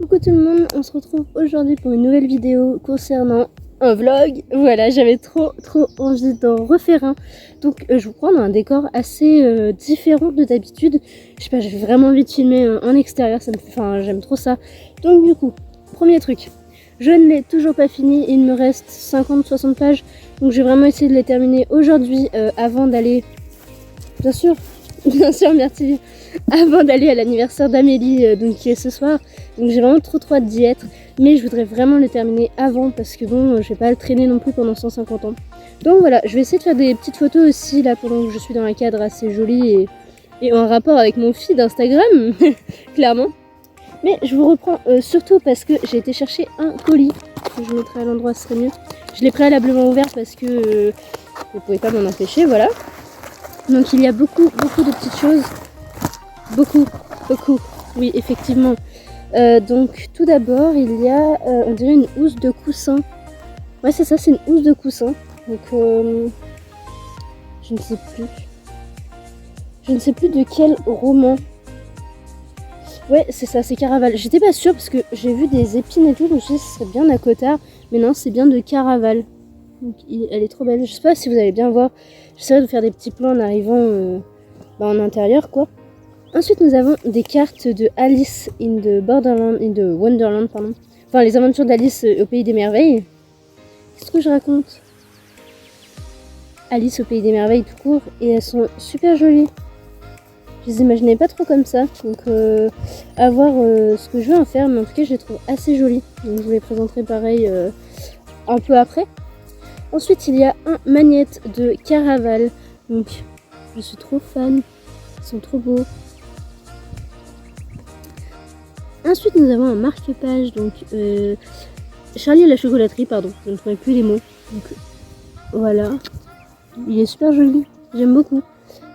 Coucou tout le monde, on se retrouve aujourd'hui pour une nouvelle vidéo concernant un vlog. Voilà, j'avais trop envie d'en refaire un. Donc je vous prends dans un décor assez différent de d'habitude. Je sais pas, j'ai vraiment envie de filmer en extérieur, j'aime trop ça. Donc du coup, premier truc, je ne l'ai toujours pas fini, il me reste 50-60 pages. Donc j'ai vraiment essayé de les terminer aujourd'hui avant d'aller... Bien sûr, merci. Avant d'aller à l'anniversaire d'Amélie, donc qui est ce soir. Donc j'ai vraiment trop hâte d'y être. Mais je voudrais vraiment le terminer avant parce que bon, je vais pas le traîner non plus pendant 150 ans. Donc voilà, je vais essayer de faire des petites photos aussi là pendant que je suis dans un cadre assez joli et en rapport avec mon feed d'Instagram, clairement. Mais je vous reprends surtout parce que j'ai été chercher un colis. Je mettrai à l'endroit, ce serait mieux. Je l'ai préalablement ouvert parce que vous pouvez pas m'en empêcher, voilà. Donc il y a beaucoup de petites choses. Beaucoup, oui effectivement. Donc tout d'abord il y a, on dirait une housse de coussin. Ouais c'est ça, c'est une housse de coussin. Donc je ne sais plus. Je ne sais plus de quel roman. Ouais c'est ça, c'est Caraval. J'étais pas sûre parce que j'ai vu des épines et tout, donc je me suis dit ce serait bien d'Acotard. Mais non, c'est bien de Caraval. Donc elle est trop belle. Je sais pas si vous allez bien voir. J'essaierai de faire des petits plans en arrivant en intérieur quoi. Ensuite, nous avons des cartes de Alice in the Wonderland, pardon. Enfin, les aventures d'Alice au Pays des Merveilles. Qu'est-ce que je raconte? Alice au Pays des Merveilles tout court. Et elles sont super jolies. Je les imaginais pas trop comme ça. Donc, à voir ce que je vais en faire. Mais en tout cas, je les trouve assez jolies. Donc, je vous les présenterai pareil un peu après. Ensuite, il y a un magnète de Caraval. Donc, je suis trop fan. Ils sont trop beaux. Ensuite, nous avons un marque-page, donc Charlie et la chocolaterie, pardon, je ne trouvais plus les mots. Donc voilà, il est super joli, j'aime beaucoup.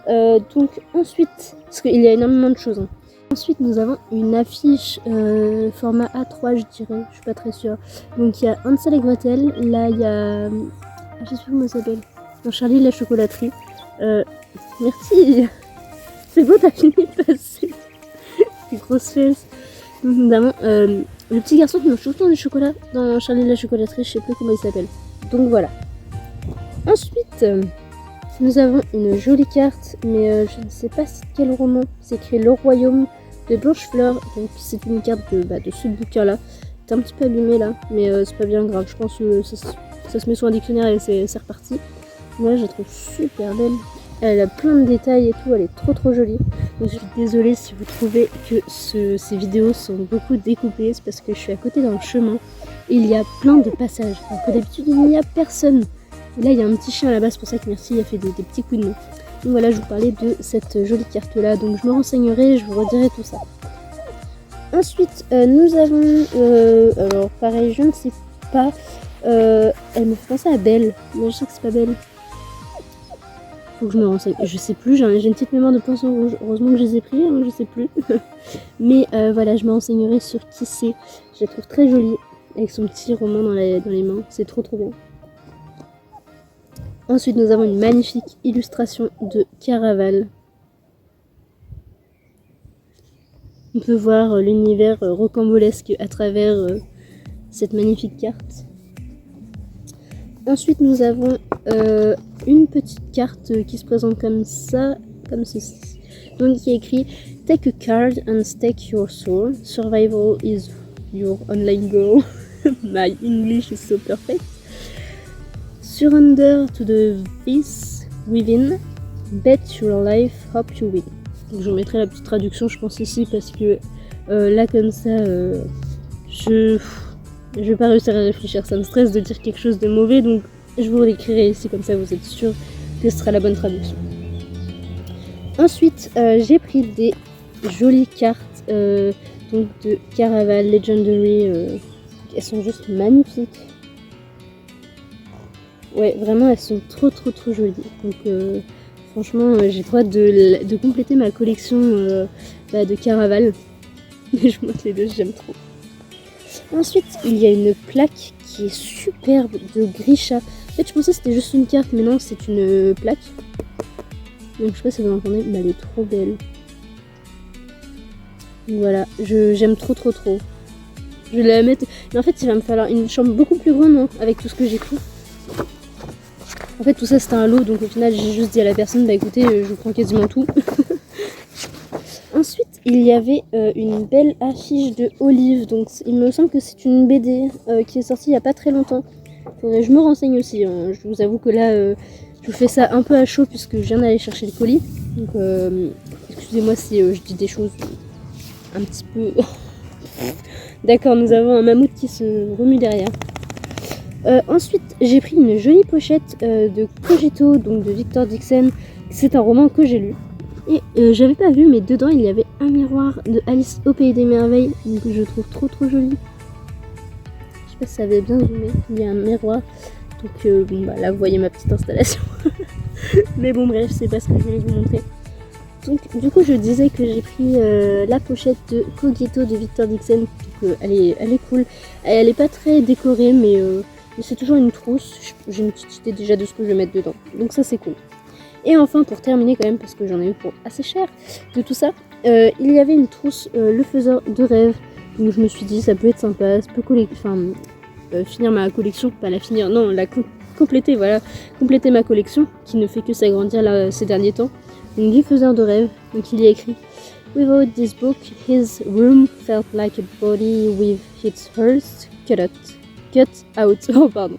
Donc ensuite, parce qu'il y a énormément de choses. Hein. Ensuite, nous avons une affiche format A3, je dirais, je suis pas très sûre. Donc il y a Hansel et Gretel, là il y a, je sais plus comment ça s'appelle, Charlie et la chocolaterie. Merci, c'est beau, t'as fini de passer. Des grosses fesses. Notamment le petit garçon qui mange tout le temps du chocolat dans Charlie et la chocolaterie, je sais plus comment il s'appelle. Donc voilà. Ensuite, nous avons une jolie carte, mais je ne sais pas quel roman. C'est écrit Le Royaume de Blanche-Fleur. Donc c'est une carte de ce bouquin-là. C'est un petit peu abîmé là, mais c'est pas bien grave. Je pense que ça se met sur un dictionnaire et c'est reparti. Moi, je la trouve super belle. Elle a plein de détails et tout, elle est trop jolie. Donc je suis désolée si vous trouvez que ces vidéos sont beaucoup découpées, c'est parce que je suis à côté d'un chemin et il y a plein de passages. Alors que d'habitude il n'y a personne. Et là il y a un petit chien là-bas, c'est pour ça que merci, il a fait des petits coups de nez. Donc voilà, je vous parlais de cette jolie carte là, donc je me renseignerai et je vous redirai tout ça. Ensuite nous avons, alors pareil, je ne sais pas, elle me fait penser à Belle, mais je sais que c'est pas Belle. Faut que je me renseigne, je sais plus, j'ai une petite mémoire de poisson rouge, heureusement que je les ai pris, hein, je sais plus. Mais voilà, je me renseignerai sur qui c'est. Je la trouve très jolie, avec son petit roman dans les mains, c'est trop bien. Ensuite nous avons une magnifique illustration de Caraval. On peut voir l'univers rocambolesque à travers cette magnifique carte. Ensuite nous avons une petite carte qui se présente comme ça, comme ceci. Donc il y a écrit Take a card and stake your soul. Survival is your online goal. My English is so perfect. Surrender to the peace within. Bet your life, hope you win. Donc, je vous mettrai la petite traduction, je pense ici, parce que là comme ça, je vais pas réussir à réfléchir. Ça me stresse de dire quelque chose de mauvais, donc je vous l'écrirai ici, comme ça vous êtes sûr que ce sera la bonne traduction. Ensuite, j'ai pris des jolies cartes donc de Caraval Legendary. Elles sont juste magnifiques. Ouais, vraiment, elles sont trop jolies. Donc, franchement, j'ai trop hâte de compléter ma collection de Caraval. Je vous montre les deux, j'aime trop. Ensuite, il y a une plaque qui est superbe de Grisha. En fait, je pensais que c'était juste une carte, mais non, c'est une plaque. Donc, je sais pas si vous entendez, mais elle est trop belle. Voilà, j'aime trop. Je vais la mettre. Mais en fait, il va me falloir une chambre beaucoup plus grande, hein, avec tout ce que j'ai pris. En fait, tout ça c'était un lot, donc au final, j'ai juste dit à la personne, bah écoutez, je prends quasiment tout. Ensuite, il y avait une belle affiche de Olive. Donc, il me semble que c'est une BD qui est sortie il n'y a pas très longtemps. Faudrait que je me renseigne aussi. Hein. Je vous avoue que là, je vous fais ça un peu à chaud puisque je viens d'aller chercher le colis. Donc, excusez-moi si je dis des choses un petit peu. D'accord, nous avons un mammouth qui se remue derrière. Ensuite, j'ai pris une jolie pochette de Cogito, donc de Victor Dixon. C'est un roman que j'ai lu. Et j'avais pas vu, mais dedans il y avait un miroir de Alice au Pays des Merveilles, que je trouve trop joli. Je sais pas si ça avait bien zoomé, il y a un miroir. Donc bon bah là vous voyez ma petite installation. Mais bon bref, c'est pas ce que je voulais vous montrer. Donc du coup je disais que j'ai pris la pochette de Cogito de Victor Dixon. Donc elle est cool. Elle est pas très décorée mais c'est toujours une trousse. J'ai une petite idée déjà de ce que je vais mettre dedans. Donc ça c'est cool. Et enfin, pour terminer quand même, parce que j'en ai eu pour assez cher de tout ça, il y avait une trousse Le Faiseur de Rêves. Donc je me suis dit, ça peut être sympa, ça peut finir ma collection, pas la finir, non, compléter, voilà, compléter ma collection, qui ne fait que s'agrandir là, ces derniers temps. Donc du Faiseur de Rêves, donc il y a écrit Without this book, his room felt like a body with its hearts cut out. Oh pardon.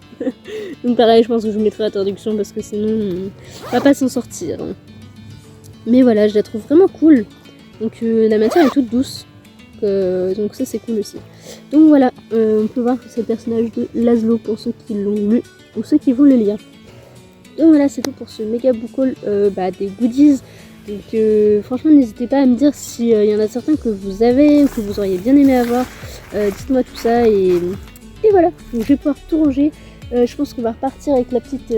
Donc pareil, je pense que je vous mettrai la traduction parce que sinon on va pas s'en sortir. Mais voilà, je la trouve vraiment cool. Donc la matière est toute douce. Donc ça c'est cool aussi. Donc voilà, on peut voir que c'est le personnage de Laszlo pour ceux qui l'ont lu ou ceux qui vont le lire. Donc voilà, c'est tout pour ce méga book haul des goodies. Donc franchement n'hésitez pas à me dire s'il y en a certains que vous avez ou que vous auriez bien aimé avoir. Dites-moi tout ça et voilà, donc je vais pouvoir tout ranger. Je pense qu'on va repartir avec la petite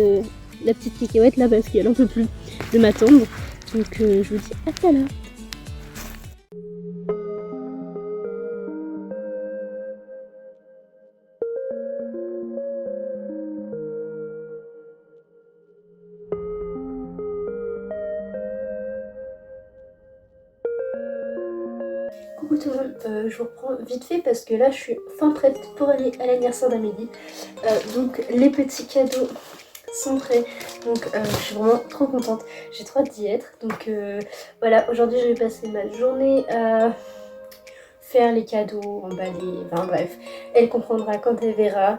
cacahuète là parce qu'elle en peut plus de m'attendre. Donc je vous dis à tout à l'heure. Coucou tout le monde, je vous reprends vite fait parce que là je suis fin prête pour aller à l'anniversaire d'Amélie. Donc les petits cadeaux sont prêts, donc je suis vraiment trop contente, j'ai trop hâte d'y être. Donc voilà, aujourd'hui je vais passer ma journée à faire les cadeaux, emballer, enfin bref, elle comprendra quand elle verra.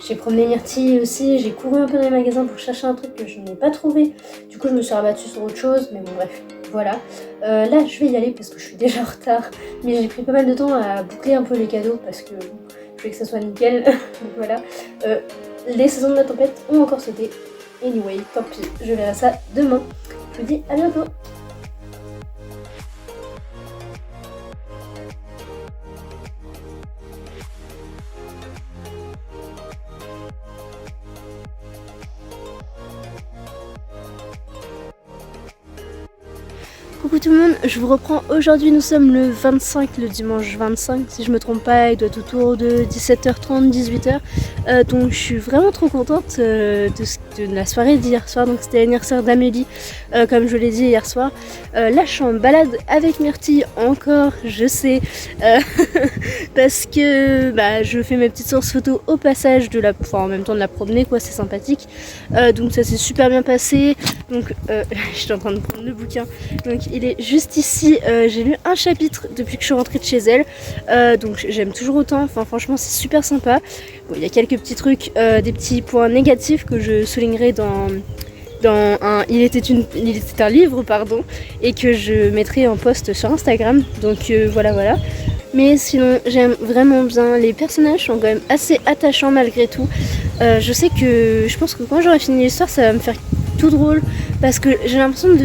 J'ai promené Myrtille aussi, j'ai couru un peu dans les magasins pour chercher un truc que je n'ai pas trouvé. Du coup je me suis rabattue sur autre chose, mais bon bref, voilà. Là je vais y aller parce que je suis déjà en retard, mais j'ai pris pas mal de temps à boucler un peu les cadeaux parce que je voulais que ça soit nickel. Donc voilà. Les saisons de la tempête ont encore sauté. Anyway, tant pis, je verrai ça demain. Je vous dis à bientôt. Coucou tout le monde, je vous reprends. Aujourd'hui nous sommes le 25, le dimanche 25 si je me trompe pas, il doit être autour de 17h30, 18h. Donc je suis vraiment trop contente de la soirée d'hier soir. Donc c'était l'anniversaire d'Amélie, comme je l'ai dit hier soir. Là je suis en balade avec Myrtille encore, je sais, parce que je fais mes petites sources photos au passage en même temps de la promener quoi, c'est sympathique. Donc ça s'est super bien passé. Donc j'étais en train de prendre le bouquin. Donc il est juste ici, j'ai lu un chapitre depuis que je suis rentrée de chez elle, donc j'aime toujours autant, enfin franchement c'est super sympa. Bon, il y a quelques petits trucs, des petits points négatifs que je soulignerai dans il était un livre pardon, et que je mettrai en post sur Instagram, donc voilà. Mais sinon j'aime vraiment bien, les personnages sont quand même assez attachants malgré tout. Je pense que quand j'aurai fini l'histoire ça va me faire tout drôle, parce que j'ai l'impression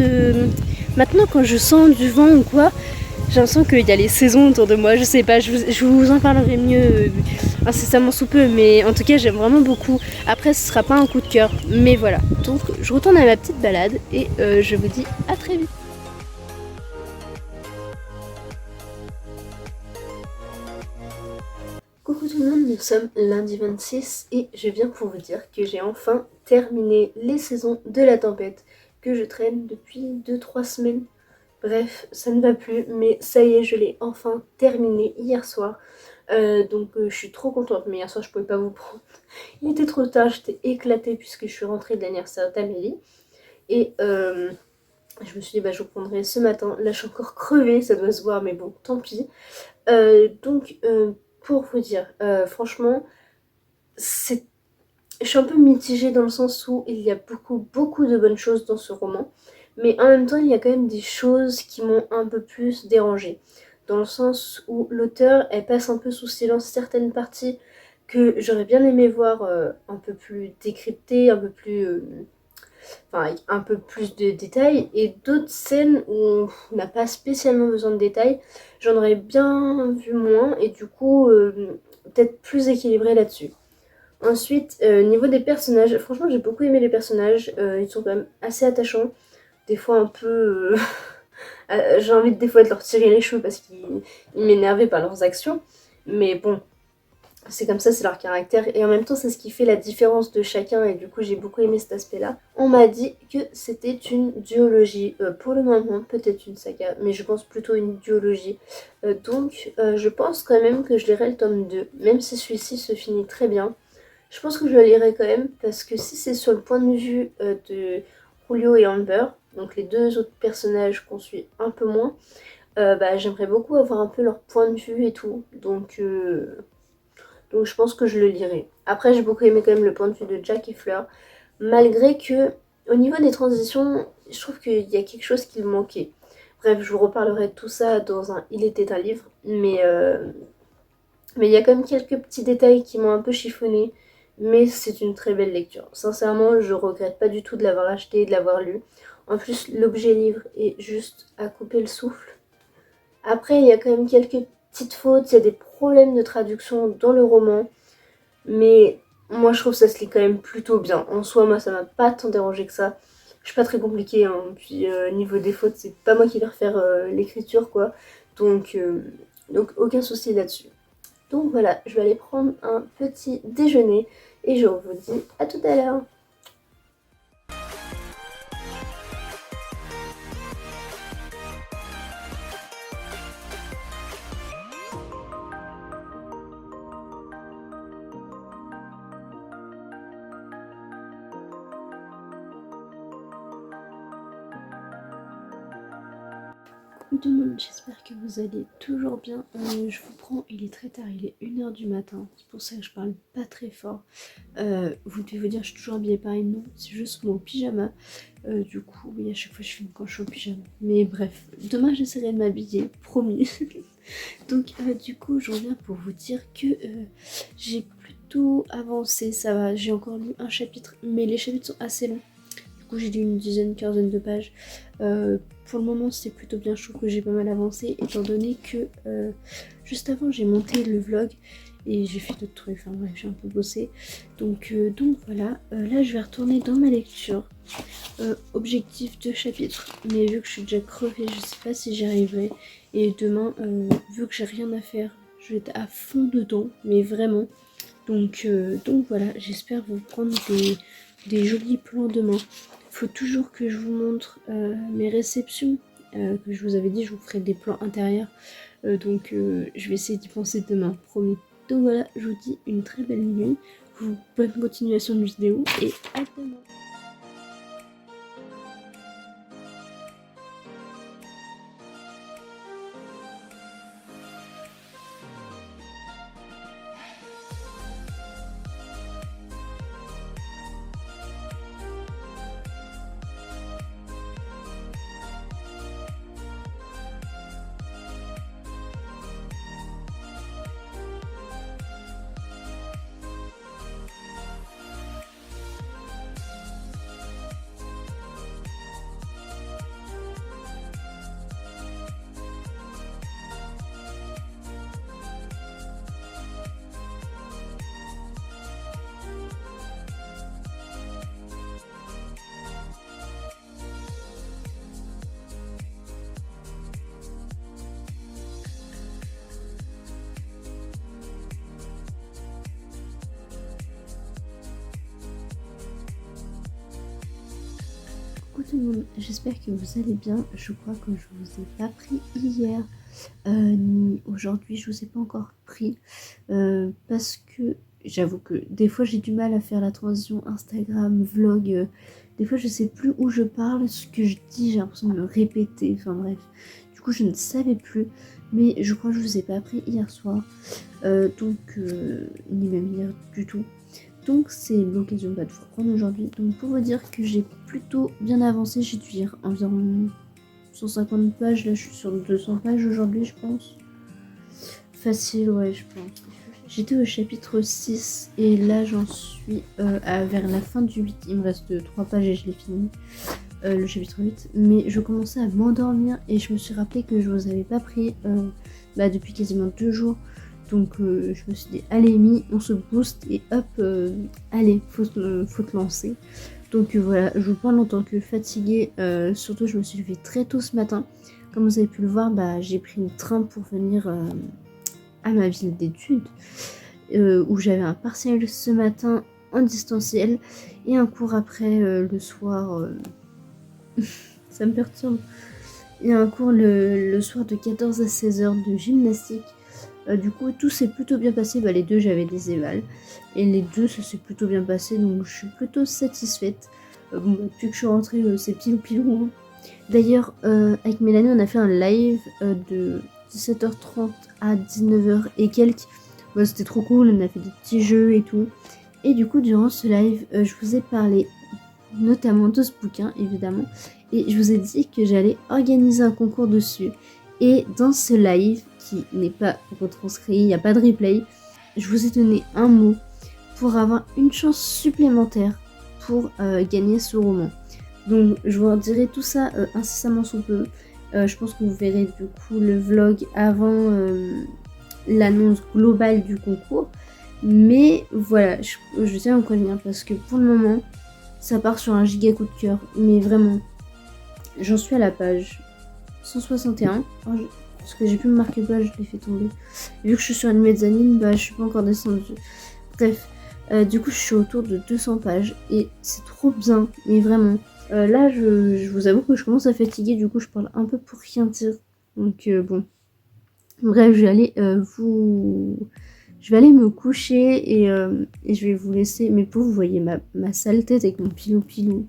maintenant quand je sens du vent ou quoi, j'ai l'impression qu'il y a les saisons autour de moi, je sais pas, je vous en parlerai mieux incessamment sous peu, mais en tout cas j'aime vraiment beaucoup. Après ce sera pas un coup de cœur, mais voilà. Donc je retourne à ma petite balade et je vous dis à très vite. Coucou tout le monde, nous sommes lundi 26 et je viens pour vous dire que j'ai enfin terminé les saisons de la tempête que je traîne depuis 2-3 semaines. Bref, ça ne va plus, mais ça y est, je l'ai enfin terminé hier soir. Donc je suis trop contente, mais hier soir je pouvais pas vous prendre. Il était trop tard, j'étais éclatée puisque je suis rentrée de l'anniversaire d'Amélie. Et je me suis dit, bah, je vous prendrai ce matin. Là, je suis encore crevée, ça doit se voir, mais bon, tant pis. Donc, pour vous dire, franchement, je suis un peu mitigée dans le sens où il y a beaucoup de bonnes choses dans ce roman. Mais en même temps, il y a quand même des choses qui m'ont un peu plus dérangée. Dans le sens où l'auteur, elle passe un peu sous silence certaines parties que j'aurais bien aimé voir un peu plus décryptées, un peu plus enfin avec un peu plus de détails, et d'autres scènes où on n'a pas spécialement besoin de détails, j'en aurais bien vu moins, et du coup peut-être plus équilibré là-dessus. Ensuite, niveau des personnages, franchement j'ai beaucoup aimé les personnages, ils sont quand même assez attachants, des fois un peu... j'ai envie des fois de leur tirer les cheveux parce qu'ils m'énervaient par leurs actions, mais bon, c'est comme ça, c'est leur caractère. Et en même temps, c'est ce qui fait la différence de chacun. Et du coup, j'ai beaucoup aimé cet aspect-là. On m'a dit que c'était une duologie. Pour le moment, peut-être une saga. Mais je pense plutôt une duologie. Donc, je pense quand même que je lirai le tome 2. Même si celui-ci se finit très bien. Je pense que je le lirai quand même. Parce que si c'est sur le point de vue de Julio et Amber, donc les deux autres personnages qu'on suit un peu moins, bah, j'aimerais beaucoup avoir un peu leur point de vue et tout. Donc je pense que je le lirai. Après, j'ai beaucoup aimé quand même le point de vue de Jack et Fleur. Malgré que, au niveau des transitions, je trouve qu'il y a quelque chose qui me manquait. Bref, je vous reparlerai de tout ça dans un Il était un livre. Mais il y a quand même quelques petits détails qui m'ont un peu chiffonné. Mais c'est une très belle lecture. Sincèrement, je regrette pas du tout de l'avoir acheté et de l'avoir lu. En plus, l'objet livre est juste à couper le souffle. Après, il y a quand même quelques petites fautes, il y a des problèmes de traduction dans le roman, mais moi je trouve que ça se lit quand même plutôt bien. En soi, moi ça m'a pas tant dérangé que ça. Je suis pas très compliquée, hein. Puis niveau des fautes, c'est pas moi qui vais refaire l'écriture quoi. Donc, euh, donc aucun souci là-dessus. Donc voilà, je vais aller prendre un petit déjeuner et je vous dis à tout à l'heure. Coucou tout le monde, j'espère que vous allez toujours bien. Je vous prends, il est très tard, il est 1h du matin, c'est pour ça que je parle pas très fort. Vous devez vous dire, je suis toujours habillée pareil, non, c'est juste mon pyjama. Du coup, oui, à chaque fois je filme quand je suis au pyjama. Mais bref, demain j'essaierai de m'habiller, promis. Donc, du coup, je reviens pour vous dire que j'ai plutôt avancé, ça va. J'ai encore lu un chapitre, mais les chapitres sont assez longs. Du coup, j'ai lu une dizaine, quinzaine de pages. Pour le moment, c'est plutôt bien. Je trouve que j'ai pas mal avancé, étant donné que juste avant, j'ai monté le vlog et j'ai fait d'autres trucs. Enfin bref, j'ai un peu bossé. Donc voilà. Là, je vais retourner dans ma lecture. Objectif de chapitre. Mais vu que je suis déjà crevée, je sais pas si j'y arriverai. Et demain, vu que j'ai rien à faire, je vais être à fond dedans, mais vraiment. Donc voilà, j'espère vous prendre des jolis plans demain. Faut toujours que je vous montre mes réceptions. Que je vous avais dit, je vous ferai des plans intérieurs. Je vais essayer d'y penser demain, promis. Donc voilà, je vous dis une très belle nuit. Bonne continuation de vidéo et à demain. Coucou tout le monde, j'espère que vous allez bien. Je crois que je vous ai pas pris hier, ni aujourd'hui je vous ai pas encore pris, parce que j'avoue que des fois j'ai du mal à faire la transition Instagram, vlog, des fois je sais plus où je parle, ce que je dis, j'ai l'impression de me répéter, enfin bref. Du coup je ne savais plus, mais je crois que je vous ai pas pris hier soir, ni même hier du tout. Donc c'est l'occasion de vous reprendre aujourd'hui. Donc pour vous dire que j'ai plutôt bien avancé, j'ai dû lire environ 150 pages, là je suis sur 200 pages aujourd'hui je pense. Facile, ouais je pense. J'étais au chapitre 6 et là j'en suis vers la fin du 8, il me reste 3 pages et je l'ai fini, le chapitre 8. Mais je commençais à m'endormir et je me suis rappelé que je vous avais pas pris depuis quasiment 2 jours. Donc je me suis dit, allez Mi, on se booste et hop, allez, faut te lancer. Donc voilà, je vous parle en tant que fatiguée, surtout je me suis levée très tôt ce matin. Comme vous avez pu le voir, j'ai pris le train pour venir à ma ville d'études, où j'avais un partiel ce matin en distanciel et un cours après le soir, ça me perturbe. Il y a un cours le soir de 14 à 16h de gymnastique. Du coup tout s'est plutôt bien passé, les deux j'avais des évals et les deux ça s'est plutôt bien passé, donc je suis plutôt satisfaite. Depuis que je suis rentrée c'est pilou. D'ailleurs avec Mélanie on a fait un live de 17h30 à 19h et quelques. C'était trop cool, on a fait des petits jeux et tout, et du coup durant ce live je vous ai parlé notamment de ce bouquin évidemment, et je vous ai dit que j'allais organiser un concours dessus. Et dans ce live, qui n'est pas retranscrit, il n'y a pas de replay, je vous ai donné un mot pour avoir une chance supplémentaire pour gagner ce roman. Donc je vous en dirai tout ça incessamment sous peu. Je pense que vous verrez du coup le vlog avant l'annonce globale du concours. Mais voilà, je tiens à vous prévenir parce que pour le moment, ça part sur un giga coup de cœur. Mais vraiment, j'en suis à la page 161, parce que j'ai pu me marquer pas, je l'ai fait tomber. Vu que je suis sur une mezzanine, je suis pas encore descendue. Bref, du coup je suis autour de 200 pages et c'est trop bien, mais vraiment. Là je vous avoue que je commence à fatiguer, du coup je parle un peu pour rien dire. Donc bon. Bref, je vais aller je vais aller me coucher et je vais vous laisser. Mais pour vous voyez ma sale tête avec mon pilou.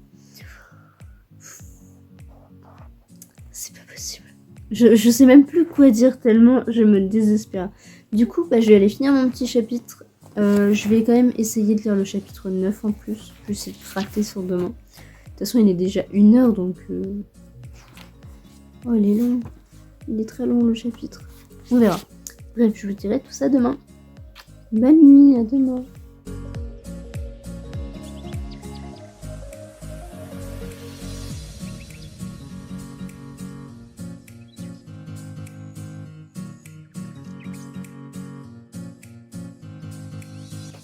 C'est pas possible. Je sais même plus quoi dire tellement je me désespère. Du coup, je vais aller finir mon petit chapitre. Je vais quand même essayer de lire le chapitre 9 en plus. Je vais essayer de rater sur demain. De toute façon, il est déjà 1h donc... Oh, il est long. Il est très long le chapitre. On verra. Bref, je vous dirai tout ça demain. Bonne nuit, à demain.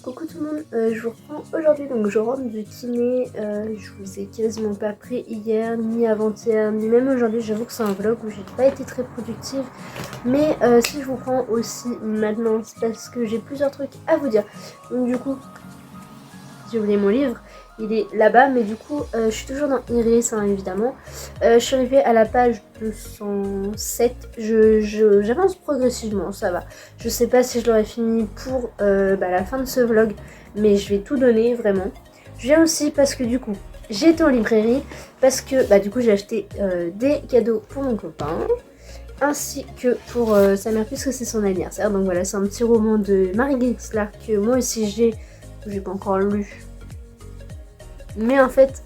Coucou tout le monde, je vous reprends aujourd'hui, donc je rentre du kiné, je vous ai quasiment pas pris hier, ni avant-hier, ni même aujourd'hui. J'avoue que c'est un vlog où j'ai pas été très productive, mais si je vous prends aussi maintenant, c'est parce que j'ai plusieurs trucs à vous dire. Donc du coup, j'ai oublié mon livre, il est là-bas, mais du coup je suis toujours dans Iris évidemment. Je suis arrivée à la page 207, j'avance progressivement, ça va. Je sais pas si je l'aurai fini pour la fin de ce vlog, mais je vais tout donner vraiment. Je viens aussi parce que du coup j'ai été en librairie, parce que du coup j'ai acheté des cadeaux pour mon copain, ainsi que pour sa mère puisque c'est son anniversaire. Donc voilà, c'est un petit roman de Marie Geisler que moi aussi j'ai pas encore lu. Mais en fait,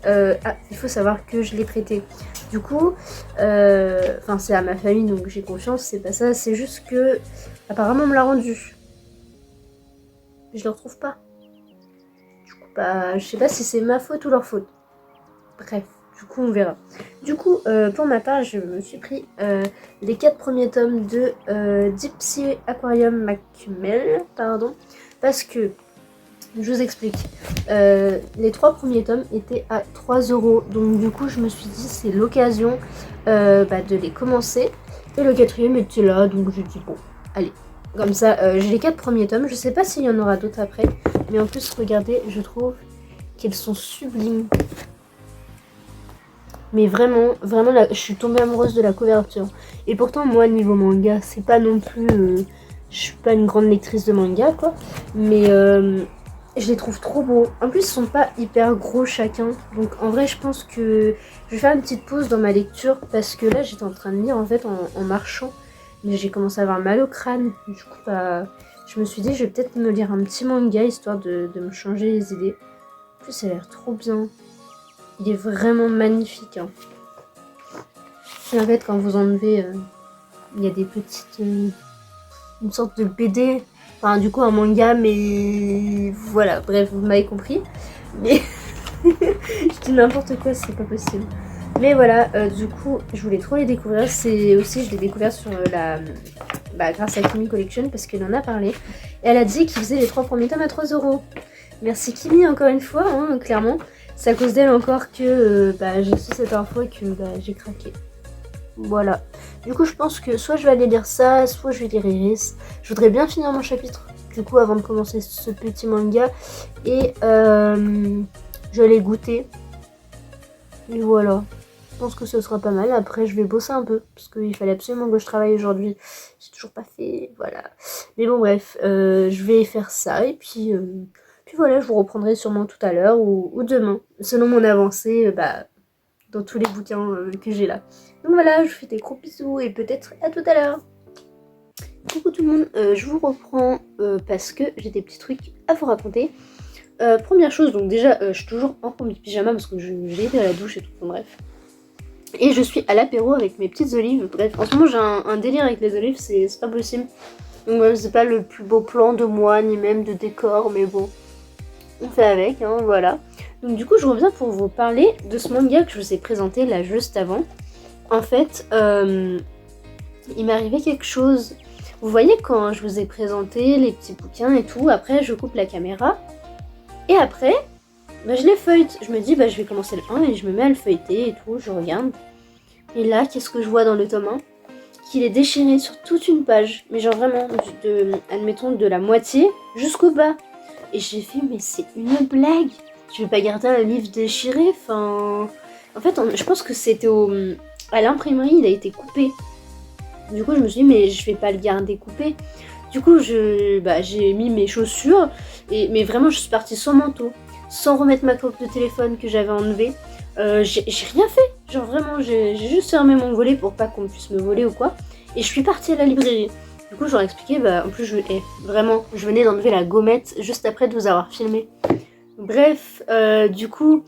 il faut savoir que je l'ai prêté. Du coup, c'est à ma famille, donc j'ai confiance, c'est pas ça. C'est juste que, apparemment, on me l'a rendu. Je le retrouve pas. Du coup, je sais pas si c'est ma faute ou leur faute. Bref, du coup, on verra. Du coup, pour ma part, je me suis pris les 4 premiers tomes de Deep Sea Aquarium Macmell, parce que... Je vous explique. Les 3 premiers tomes étaient à 3€. Donc du coup je me suis dit c'est l'occasion de les commencer. Et le 4e était là. Donc j'ai dit bon allez. Comme ça j'ai les 4 premiers tomes. Je sais pas s'il y en aura d'autres après. Mais en plus regardez, je trouve qu'elles sont sublimes. Mais vraiment, vraiment, là, je suis tombée amoureuse de la couverture. Et pourtant, moi, niveau manga, c'est pas non plus... je suis pas une grande lectrice de manga, quoi. Mais je les trouve trop beaux. En plus, ils sont pas hyper gros chacun. Donc, en vrai, je pense que je vais faire une petite pause dans ma lecture. Parce que là, j'étais en train de lire, en fait, en marchant. Mais j'ai commencé à avoir mal au crâne. Du coup, bah, je me suis dit, je vais peut-être me lire un petit manga, histoire de me changer les idées. En plus, ça a l'air trop bien. Il est vraiment magnifique. Hein. Et en fait, quand vous enlevez, il y a des petites... une sorte de BD. Enfin, du coup, un manga, mais... Voilà, bref, vous m'avez compris. Mais... je dis n'importe quoi, c'est pas possible. Mais voilà, du coup, je voulais trop les découvrir. C'est aussi, je l'ai découvert sur la... Bah, grâce à Kimi Collection, parce qu'elle en a parlé. Et elle a dit qu'il faisait les 3 premiers tomes à 3€. Merci Kimi, encore une fois, hein, clairement. C'est à cause d'elle encore que j'ai su cette info et que j'ai craqué. Voilà. Du coup, je pense que soit je vais aller lire ça, soit je vais lire Iris. Je voudrais bien finir mon chapitre, du coup, avant de commencer ce petit manga. Et je vais aller goûter. Et voilà. Je pense que ce sera pas mal. Après, je vais bosser un peu, parce qu'il fallait absolument que je travaille aujourd'hui. J'ai toujours pas fait, voilà. Mais bon, bref, je vais faire ça. Et puis voilà, je vous reprendrai sûrement tout à l'heure ou demain, selon mon avancée, dans tous les bouquins que j'ai là. Donc voilà, je vous fais des gros bisous et peut-être à tout à l'heure. Coucou tout le monde, je vous reprends parce que j'ai des petits trucs à vous raconter. Première chose, donc déjà, je suis toujours en pyjama parce que j'ai été à la douche et tout, bref. Et je suis à l'apéro avec mes petites olives. Bref, en ce moment j'ai un délire avec les olives, c'est pas possible. Donc ouais, c'est pas le plus beau plan de moi, ni même de décor, mais bon. On fait avec, hein, voilà. Donc du coup, je reviens pour vous parler de ce manga que je vous ai présenté là juste avant. En fait, il m'est arrivé quelque chose. Vous voyez quand je vous ai présenté les petits bouquins et tout, après je coupe la caméra. Et après, je les feuillete. Je me dis, je vais commencer le 1 et je me mets à le feuilleter et tout, je regarde. Et là, qu'est-ce que je vois dans le tome 1 ? Qu'il est déchiré sur toute une page. Mais genre vraiment, admettons, de la moitié jusqu'au bas. Et j'ai fait, mais c'est une blague. Je vais pas garder un livre déchiré, enfin... En fait, je pense que c'était à l'imprimerie, il a été coupé. Du coup, je me suis dit, mais je vais pas le garder coupé. Du coup, j'ai mis mes chaussures, mais vraiment, je suis partie sans manteau, sans remettre ma coque de téléphone que j'avais enlevée. J'ai rien fait. Genre vraiment, j'ai juste fermé mon volet pour pas qu'on puisse me voler ou quoi. Et je suis partie à la librairie. Du coup, je leur ai expliqué, en plus, vraiment, je venais d'enlever la gommette juste après de vous avoir filmé. Bref, du coup,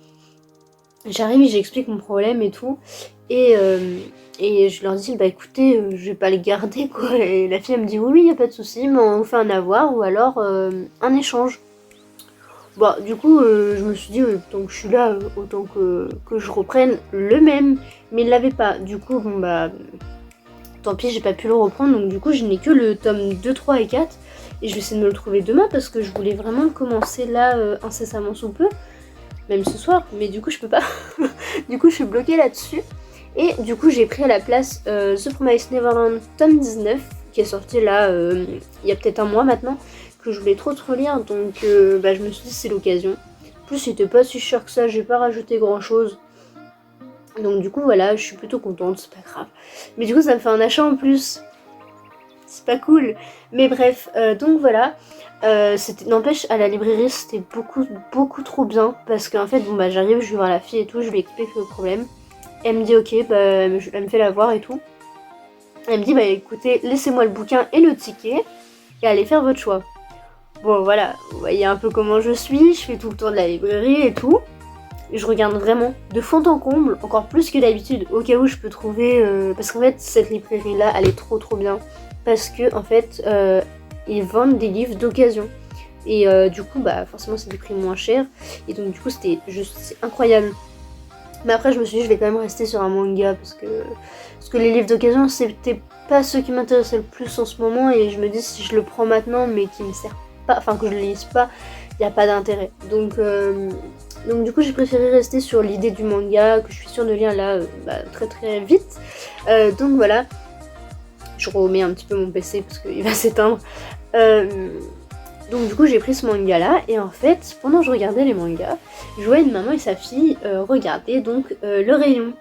j'arrive et j'explique mon problème et tout. Et je leur dis, écoutez, je vais pas le garder, quoi. Et la fille, elle me dit, oui, y a pas de souci, mais on fait un avoir ou alors un échange. Du coup, je me suis dit, tant que je suis là, autant que je reprenne le même. Mais il l'avait pas. Du coup, tant pis, j'ai pas pu le reprendre, donc du coup je n'ai que le tome 2, 3 et 4 et je vais essayer de me le trouver demain parce que je voulais vraiment le commencer là incessamment sous peu, même ce soir, mais du coup je peux pas. Du coup je suis bloquée là-dessus et du coup j'ai pris à la place The Promised Neverland tome 19 qui est sorti là il y a peut-être un mois maintenant, que je voulais trop relire, donc je me suis dit c'est l'occasion. En plus c'était pas si cher que ça, j'ai pas rajouté grand chose. Donc du coup voilà, je suis plutôt contente, c'est pas grave. Mais du coup ça me fait un achat en plus. C'est pas cool. Mais bref, donc voilà. N'empêche, à la librairie c'était beaucoup trop bien. Parce qu'en fait, j'arrive, je vais voir la fille et tout, je lui explique le problème. Elle me dit ok, elle me fait la voir et tout. Elle me dit écoutez, laissez-moi le bouquin et le ticket et allez faire votre choix. Bon voilà, vous voyez un peu comment je suis, je fais tout le tour de la librairie et tout. Je regarde vraiment de fond en comble, encore plus que d'habitude, au cas où je peux trouver... parce qu'en fait, cette librairie-là, elle est trop bien. Parce que en fait, ils vendent des livres d'occasion. Et du coup, forcément, c'est des prix moins chers. Et donc, du coup, c'est incroyable. Mais après, je me suis dit, je vais quand même rester sur un manga. Parce que les livres d'occasion, c'était pas ceux qui m'intéressaient le plus en ce moment. Et je me dis, si je le prends maintenant, mais qui me sert pas, enfin, que je le lise pas, il n'y a pas d'intérêt. Donc du coup j'ai préféré rester sur l'idée du manga que je suis sûre de lire là très vite. Donc voilà, je remets un petit peu mon PC parce qu'il va s'éteindre. Donc du coup j'ai pris ce manga là et en fait pendant que je regardais les mangas, je voyais une maman et sa fille regarder donc le rayon.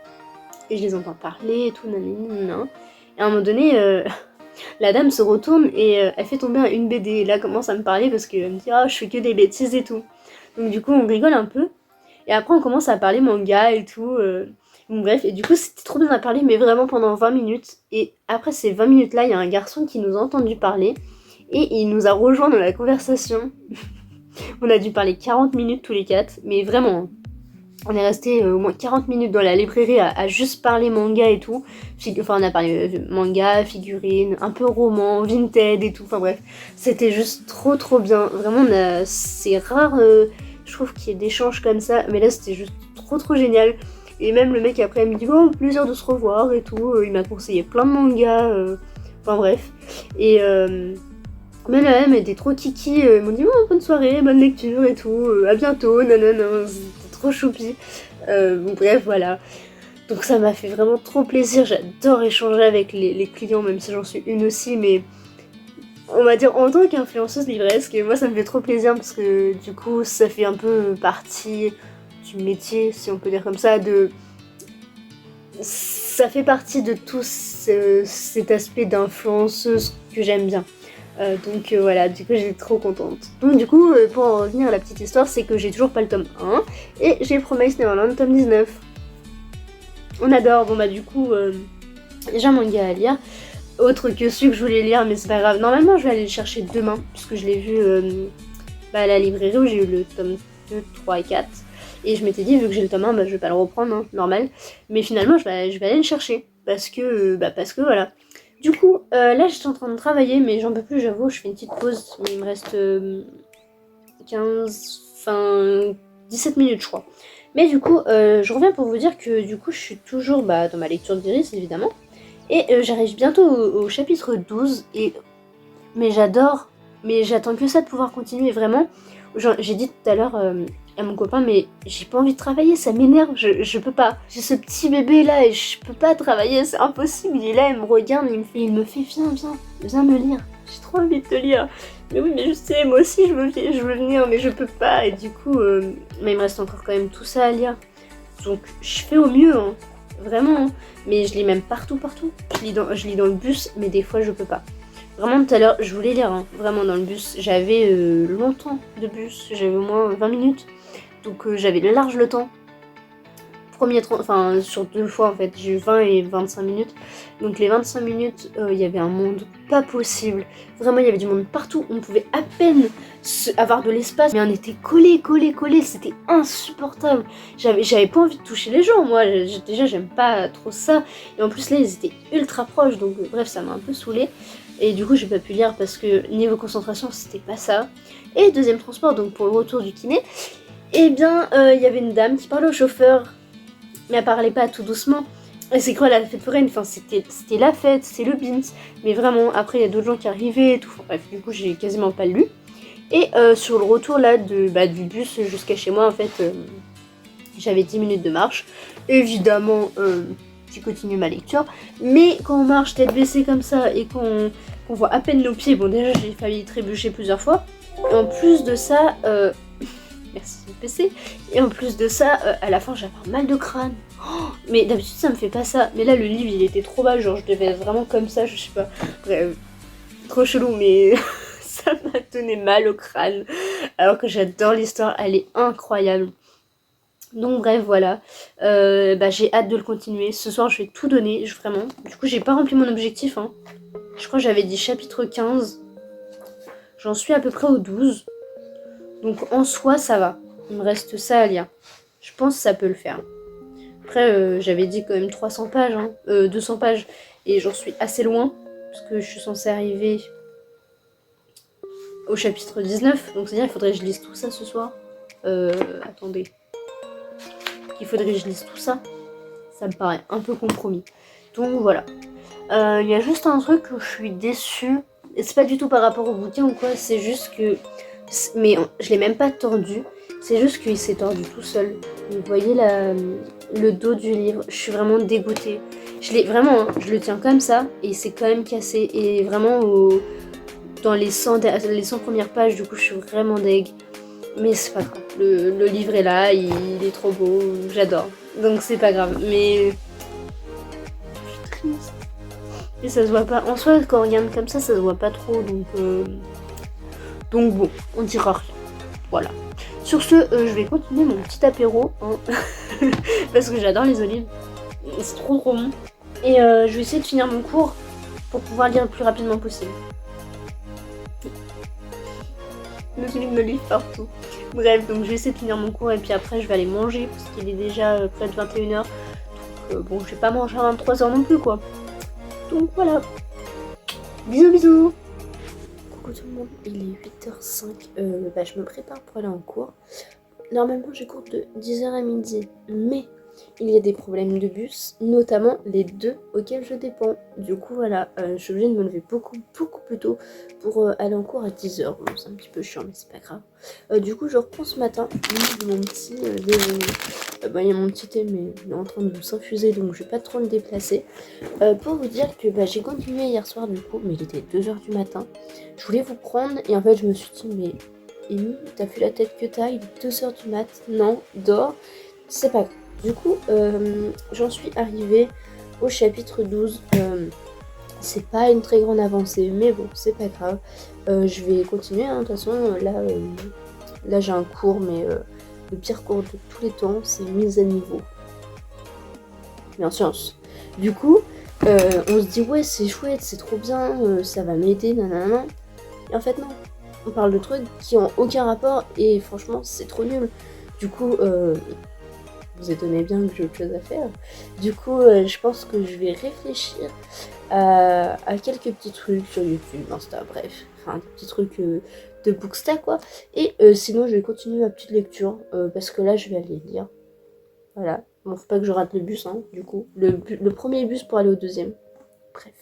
et je les entends parler et tout, nanana. Et à un moment donné, la dame se retourne et elle fait tomber une BD. Et là, elle commence à me parler parce qu'elle me dit « Ah, je fais que des bêtises et tout ». Donc du coup, on rigole un peu. Et après, on commence à parler manga et tout. Bon, bref, et du coup, c'était trop bien à parler, mais vraiment pendant 20 minutes. Et après ces 20 minutes-là, il y a un garçon qui nous a entendu parler. Et il nous a rejoint dans la conversation. On a dû parler 40 minutes tous les quatre. Mais vraiment, on est resté au moins 40 minutes dans la librairie à juste parler manga et tout. Enfin, on a parlé manga, figurines, un peu roman, Vinted et tout. Enfin bref, c'était juste trop bien. Vraiment, c'est rare, je trouve, qu'il y ait d'échanges comme ça. Mais là, c'était juste trop génial. Et même le mec après, il me dit « Oh, plaisir de se revoir et tout ». Il m'a conseillé plein de mangas. Enfin bref. Et même était trop kiki. Ils m'ont dit « Oh, bonne soirée, bonne lecture et tout. À bientôt, nanana ». Trop choupi. Bon, bref, voilà. Donc ça m'a fait vraiment trop plaisir. J'adore échanger avec les clients, même si j'en suis une aussi, mais on va dire en tant qu'influenceuse livresque, moi ça me fait trop plaisir parce que du coup ça fait un peu partie du métier, si on peut dire comme ça, ça fait partie de tout cet aspect d'influenceuse que j'aime bien. Donc voilà, du coup j'étais trop contente. Donc du coup, pour en revenir à la petite histoire, c'est que j'ai toujours pas le tome 1 et j'ai Promise Neverland tome 19. On adore. Bon bah du coup, j'ai un manga à lire, autre que celui que je voulais lire, mais c'est pas grave. Normalement je vais aller le chercher demain, puisque je l'ai vu à la librairie où j'ai eu le tome 2, 3 et 4. Et je m'étais dit, vu que j'ai le tome 1, bah, je vais pas le reprendre, hein, normal. Mais finalement, je vais aller le chercher. Parce que voilà. Du coup, là, j'étais en train de travailler, mais j'en peux plus, j'avoue. Je fais une petite pause. Mais il me reste 17 minutes, je crois. Mais du coup, je reviens pour vous dire que du coup, je suis toujours dans ma lecture d'Iris, évidemment. Et j'arrive bientôt au chapitre 12. Mais j'adore. Mais j'attends que ça de pouvoir continuer, vraiment. J'ai dit tout à l'heure à mon copain, mais j'ai pas envie de travailler, ça m'énerve, je peux pas. J'ai ce petit bébé là et je peux pas travailler, c'est impossible. Il est là, il me regarde, il me fait viens me lire. J'ai trop envie de te lire. Mais oui, mais je sais, moi aussi je veux venir, mais je peux pas. Et du coup, mais il me reste encore quand même tout ça à lire. Donc je fais au mieux, hein. Vraiment. Hein. Mais je lis même partout. Je lis dans le bus, mais des fois je peux pas. Vraiment, tout à l'heure, je voulais lire, hein, vraiment dans le bus. J'avais longtemps de bus, j'avais au moins 20 minutes. Donc j'avais large le temps. Sur 2 fois en fait, j'ai eu 20 et 25 minutes. Donc les 25 minutes, il y avait un monde pas possible. Vraiment, il y avait du monde partout. On pouvait à peine avoir de l'espace. Mais on était collés. C'était insupportable. J'avais pas envie de toucher les gens, moi. Déjà, j'aime pas trop ça. Et en plus, là, ils étaient ultra proches. Donc bref, ça m'a un peu saoulée. Et du coup, j'ai pas pu lire parce que niveau concentration, c'était pas ça. Et deuxième transport, donc pour le retour du kiné, eh bien, il y avait une dame qui parlait au chauffeur. Mais elle parlait pas tout doucement. Et c'est quoi la fête foraine? Enfin, c'était la fête, c'est le Beans. Mais vraiment, après, il y a d'autres gens qui arrivaient et tout. Enfin, bref, du coup, j'ai quasiment pas lu. Et sur le retour là du bus jusqu'à chez moi, en fait, j'avais 10 minutes de marche. Évidemment, j'ai continué ma lecture. Mais quand on marche tête baissée comme ça et qu'on voit à peine nos pieds, bon, déjà, j'ai failli trébucher plusieurs fois. Et en plus de ça, merci le PC. Et en plus de ça, à la fin j'avais un mal de crâne. Oh, mais d'habitude ça me fait pas ça. Mais là le livre il était trop bas, genre je devais être vraiment comme ça, je sais pas. Bref, trop chelou mais ça m'a donné mal au crâne. Alors que j'adore l'histoire, elle est incroyable. Donc bref voilà, j'ai hâte de le continuer. Ce soir je vais tout donner, vraiment. Du coup j'ai pas rempli mon objectif. Hein. Je crois que j'avais dit chapitre 15. J'en suis à peu près au 12. Donc en soi ça va, il me reste ça à lire. Je pense que ça peut le faire. Après j'avais dit quand même 300 pages, 200 pages. Et j'en suis assez loin, parce que je suis censée arriver au chapitre 19. Donc c'est-à-dire qu'il faudrait que je lise tout ça ce soir. Attendez. Il faudrait que je lise tout ça. Ça me paraît un peu compromis. Donc voilà. Il y a juste un truc où je suis déçue. Et c'est pas du tout par rapport au bouquin ou quoi, c'est juste que... Mais je l'ai même pas tordu, c'est juste qu'il s'est tordu tout seul. Vous voyez le dos du livre, je suis vraiment dégoûtée. Je le tiens comme ça et c'est quand même cassé. Et vraiment dans les 100 premières pages, du coup je suis vraiment deg. Mais c'est pas grave, le livre est là, il est trop beau, j'adore. Donc c'est pas grave, mais Et ça se voit pas. En soi, quand on regarde comme ça se voit pas trop. Donc bon, on dira rien. Voilà. Sur ce, je vais continuer mon petit apéro. Hein, parce que j'adore les olives. C'est trop bon. Et je vais essayer de finir mon cours pour pouvoir lire le plus rapidement possible. Des olives m'olives partout. Bref, donc je vais essayer de finir mon cours et puis après je vais aller manger parce qu'il est déjà près de 21h. Donc bon, je vais pas manger à 23h non plus quoi. Donc voilà. Bisous bisous. Coucou tout le monde, il est 8h05. Je me prépare pour aller en cours. Normalement j'ai cours de 10h à midi, mais il y a des problèmes de bus, notamment les deux auxquels je dépends. Du coup voilà, je suis obligée de me lever beaucoup plus tôt pour aller en cours à 10h. Bon, c'est un petit peu chiant mais c'est pas grave. Du coup je reprends ce matin mon petit déjeuner. Il y a mon petit thé mais il est en train de s'infuser donc je vais pas trop le déplacer. Pour vous dire que j'ai continué hier soir du coup, mais il était 2h du matin. Je voulais vous prendre et en fait je me suis dit mais Amy, t'as vu la tête que t'as, il est 2h du mat, non, dors, c'est pas grave. Du coup, j'en suis arrivée au chapitre 12. C'est pas une très grande avancée, mais bon, c'est pas grave. Je vais continuer, hein, de toute façon, là j'ai un cours, mais le pire cours de tous les temps, c'est mise à niveau. Mais en sciences. Du coup, on se dit, ouais, c'est chouette, c'est trop bien, ça va m'aider, nanana. Et en fait, non. On parle de trucs qui ont aucun rapport, et franchement, c'est trop nul. Du coup, vous étonnez bien que j'ai autre chose à faire. Du coup, je pense que je vais réfléchir à quelques petits trucs sur YouTube, Insta, bref. Enfin, des petits trucs de Booksta, quoi. Et sinon, je vais continuer ma petite lecture, parce que là, je vais aller lire. Voilà. Bon, faut pas que je rate le bus, hein, du coup. Le premier bus pour aller au deuxième. Bref.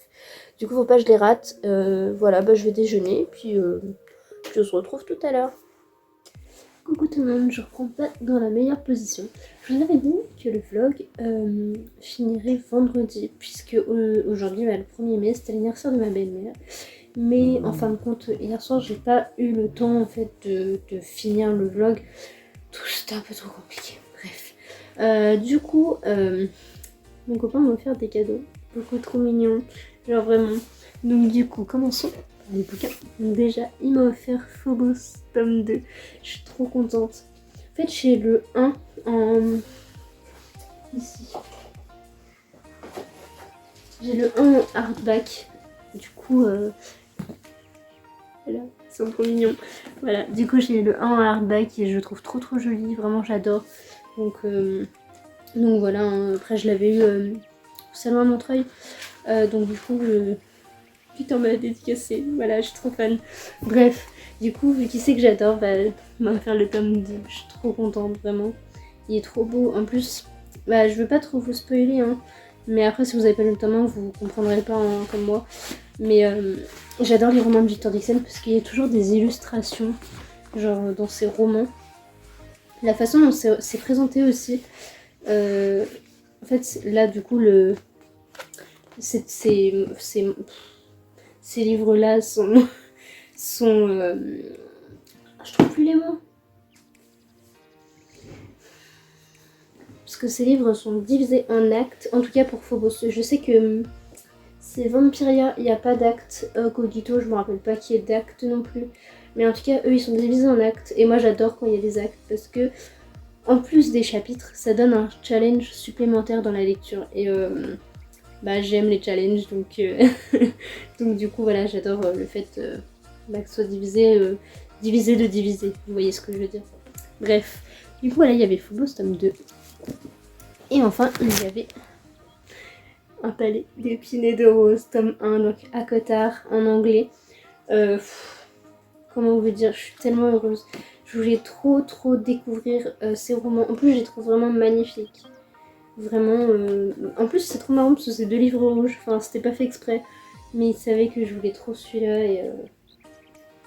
Du coup, faut pas que je les rate. Voilà, je vais déjeuner, puis on se retrouve tout à l'heure. Coucou tout le monde, je reprends pas dans la meilleure position. Je vous avais dit que le vlog finirait vendredi, puisque aujourd'hui, le 1er mai, c'était l'anniversaire de ma belle-mère. Mais en fin de compte, hier soir, j'ai pas eu le temps en fait de finir le vlog. Tout c'était un peu trop compliqué. Bref. Du coup, mon copain m'a offert des cadeaux. Beaucoup trop mignons. Genre vraiment. Donc du coup, commençons par les bouquins. Donc déjà, il m'a offert Phobos tome 2. Je suis trop contente. En fait, j'ai le 1 en... Ici. J'ai le 1 en hardback. Du coup, voilà, ils sont trop mignons. Voilà, du coup, j'ai le 1 en hardback et je le trouve trop joli. Vraiment, j'adore. Donc voilà, hein. Après, je l'avais eu au salon à Montreuil. Donc du coup, putain, on m'a dédicacé. Voilà, je suis trop fan. Bref, du coup, vu qu'il sait que j'adore, il va me faire le tome 2. Je suis trop contente, vraiment. Il est trop beau. En plus, je veux pas trop vous spoiler, hein. Mais après, si vous avez pas lu le tome 1, vous comprendrez pas, hein, comme moi. Mais j'adore les romans de Victor Dixon parce qu'il y a toujours des illustrations, genre dans ses romans. La façon dont c'est présenté aussi. En fait, là, du coup, ces livres-là sont je trouve plus les mots. Parce que ces livres sont divisés en actes, en tout cas pour Phobos. Je sais que c'est Vampiria, il n'y a pas d'acte. Cogito, je me rappelle pas qu'il y ait d'acte non plus. Mais en tout cas, eux, ils sont divisés en actes. Et moi, j'adore quand il y a des actes parce que, en plus des chapitres, ça donne un challenge supplémentaire dans la lecture. Et j'aime les challenges, donc, donc du coup, voilà, j'adore le fait que ce soit divisé de diviser. Vous voyez ce que je veux dire. Bref, du coup, voilà, il y avait Phobos tome 2. Et enfin, il y avait Un palais d'épines et de roses, tome 1, donc à Cotard, en anglais. Comment vous dire, je suis tellement heureuse. Je voulais trop découvrir ces romans. En plus, je les trouve vraiment magnifiques. Vraiment, en plus c'est trop marrant parce que c'est 2 livres rouges, enfin c'était pas fait exprès. Mais ils savaient que je voulais trop celui-là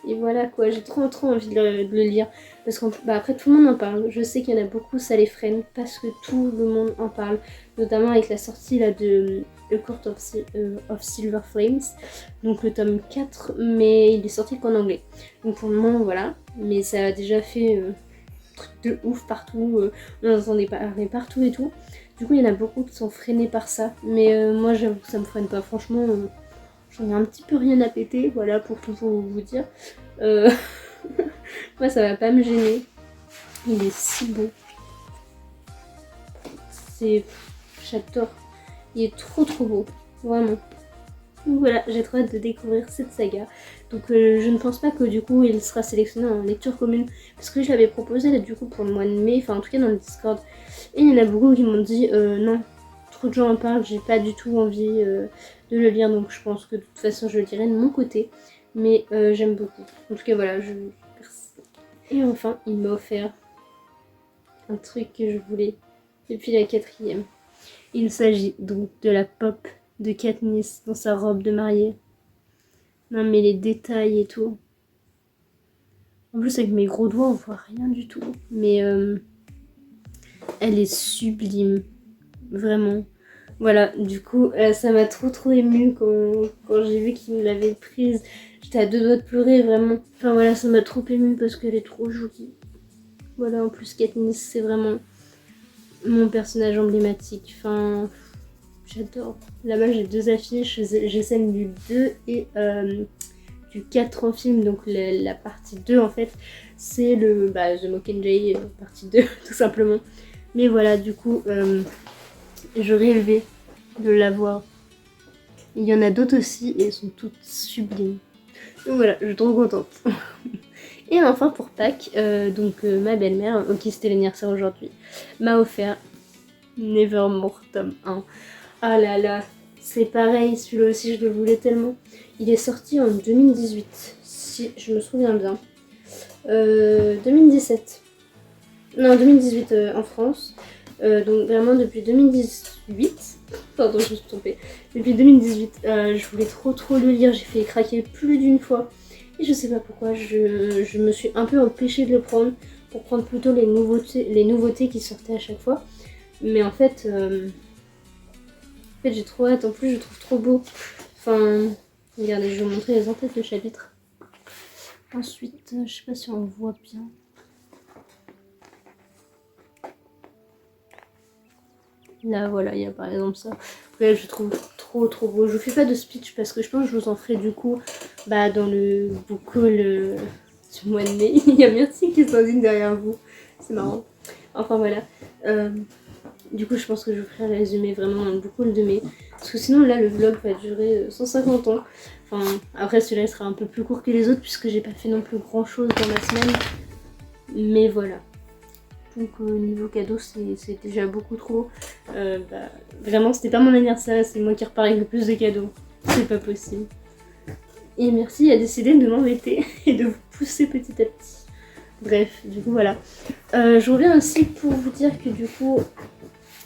et voilà quoi, j'ai trop envie de le lire. Parce qu'après tout le monde en parle, je sais qu'il y en a beaucoup, ça les freine parce que tout le monde en parle. Notamment avec la sortie là de The Court of Silver Flames, donc le tome 4, mais il est sorti qu'en anglais. Donc pour le moment voilà, mais ça a déjà fait truc de ouf partout, on entendait parler partout et tout. Du coup il y en a beaucoup qui sont freinés par ça, mais moi j'avoue que ça me freine pas, franchement J'en ai un petit peu rien à péter, voilà, pour tout vous dire. Moi, ça va pas me gêner. Il est si beau. J'adore. Il est trop beau, vraiment. Donc voilà, j'ai trop hâte de découvrir cette saga. Donc je ne pense pas que du coup il sera sélectionné en lecture commune. Parce que je l'avais proposé là du coup pour le mois de mai, enfin en tout cas dans le Discord. Et il y en a beaucoup qui m'ont dit non, trop de gens en parlent, j'ai pas du tout envie de le lire. Donc je pense que de toute façon je le dirai de mon côté. Mais j'aime beaucoup. En tout cas voilà, Et enfin il m'a offert un truc que je voulais depuis la 4e. Il s'agit donc de la pop de Katniss dans sa robe de mariée. Non mais les détails et tout. En plus avec mes gros doigts on voit rien du tout. Mais elle est sublime. Vraiment. Voilà, du coup ça m'a trop émue quand j'ai vu qu'il me l'avait prise. J'étais à 2 doigts de pleurer vraiment. Enfin voilà, ça m'a trop émue parce qu'elle est trop jolie. Voilà, en plus Katniss c'est vraiment mon personnage emblématique. Enfin, j'adore. Là-bas j'ai 2 affiches, j'ai celle du 2 et du 4 en film, donc la partie 2 en fait, c'est le The Mockingjay partie 2 tout simplement. Mais voilà, du coup, je rêvais de l'avoir. Il y en a d'autres aussi et elles sont toutes sublimes. Donc voilà, je suis trop contente. Et enfin pour Pâques, ma belle-mère, qui c'était l'anniversaire aujourd'hui, m'a offert Nevermore tome 1. Ah là là, c'est pareil, celui-là aussi je le voulais tellement. Il est sorti en 2018, si je me souviens bien. 2017. Non, 2018 en France. Donc vraiment depuis 2018. Pardon, je me suis trompée. Depuis 2018, je voulais trop le lire. J'ai fait craquer plus d'une fois. Et je sais pas pourquoi, je me suis un peu empêchée de le prendre. Pour prendre plutôt les nouveautés qui sortaient à chaque fois. Mais en fait j'ai trop hâte. En plus, je trouve trop beau. Enfin, regardez, je vais vous montrer les entêtes de chapitres. Ensuite, je sais pas si on voit bien. Là, voilà, il y a par exemple ça. Ouais, je trouve trop beau. Je vous fais pas de speech parce que je pense que je vous en ferai du coup dans le book haul du mois de mai. Il y a Myrtille qui s'enligne derrière vous. C'est marrant. Enfin voilà. Du coup, je pense que je vous ferai un résumé vraiment dans le book haul de mai. Parce que sinon, là, le vlog va durer 150 ans. Enfin, après, celui-là sera un peu plus court que les autres puisque j'ai pas fait non plus grand-chose dans la semaine. Mais voilà. Donc niveau cadeau c'est déjà beaucoup trop. Vraiment c'était pas mon anniversaire, c'est moi qui repars avec le plus de cadeaux. C'est pas possible. Et merci a décidé de m'embêter et de vous pousser petit à petit. Bref, du coup voilà. Je reviens aussi pour vous dire que du coup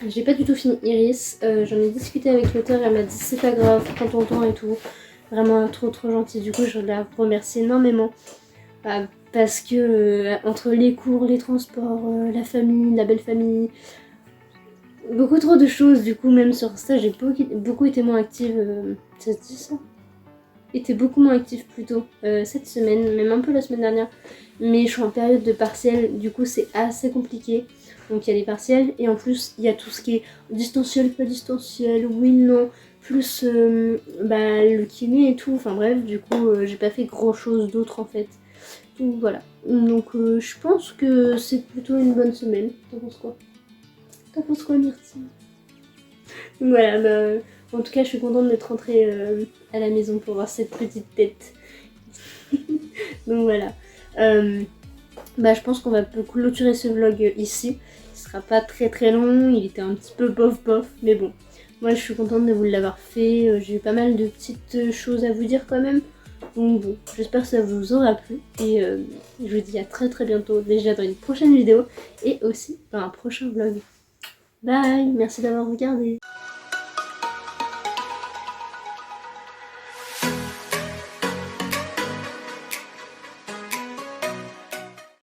j'ai pas du tout fini Iris. J'en ai discuté avec l'auteur, elle m'a dit c'est pas grave, prends ton temps et tout. Vraiment trop gentil. Du coup je la remercie énormément. Parce que entre les cours, les transports, la famille, la belle famille, beaucoup trop de choses. Du coup, même sur Insta, j'ai beaucoup été moins active. Ça se dit ça? Été beaucoup moins active plutôt cette semaine, même un peu la semaine dernière. Mais je suis en période de partiel, du coup c'est assez compliqué. Donc il y a les partiels et en plus il y a tout ce qui est distanciel, pas distanciel, oui, non, plus le kiné et tout. Enfin bref, du coup j'ai pas fait grand chose d'autre en fait. Donc voilà. Donc je pense que c'est plutôt une bonne semaine. T'en penses quoi? T'en penses quoi, Myrtille? Donc voilà, en tout cas je suis contente d'être rentrée à la maison pour voir cette petite tête. Donc voilà. Je pense qu'on va clôturer ce vlog ici. Ce sera pas très long, il était un petit peu bof, mais bon. Moi je suis contente de vous l'avoir fait. J'ai eu pas mal de petites choses à vous dire quand même. Donc bon, j'espère que ça vous aura plu et je vous dis à très bientôt déjà dans une prochaine vidéo et aussi dans un prochain vlog. Bye, merci d'avoir regardé.